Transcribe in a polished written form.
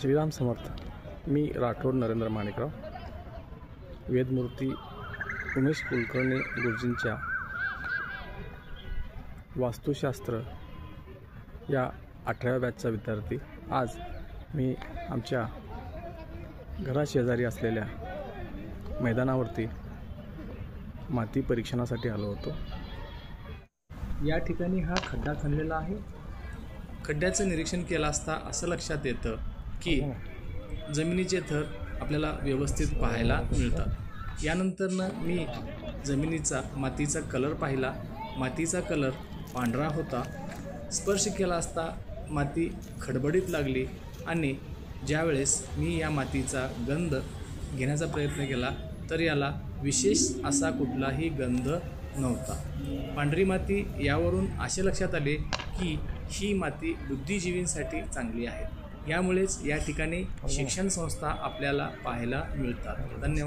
श्रीराम समर्थ. मी राठोड नरेंद्र माणिकराव, वेदमूर्ती उमेश कुलकर्णी गुरुजींच्या वास्तुशास्त्र या 18व्या बॅचचा विद्यार्थी. आज मी आमच्या घराशेजारी असलेल्या मैदानावरती माती परीक्षणासाठी आलो होतो. या ठिकाणी हा खड्डा खणलेला आहे. खड्ड्याचं निरीक्षण केलं असता असं लक्षात येतं की जमिनीचे थर आपल्याला व्यवस्थित पाहायला मिळतात. यानंतरनं मी जमिनीचा मातीचा कलर पाहिला. मातीचा कलर पांढरा होता. स्पर्श केला असता माती खडबडीत लागली आणि ज्यावेळेस मी या मातीचा गंध घेण्याचा प्रयत्न केला तर याला विशेष असा कुठलाही गंध नव्हता. पांढरी माती यावरून असे लक्षात आले की ही माती बुद्धिजीवींसाठी चांगली आहे. यामुळेच या ठिकाणी शिक्षण संस्था आपल्याला पाहायला मिळतात. धन्यवाद.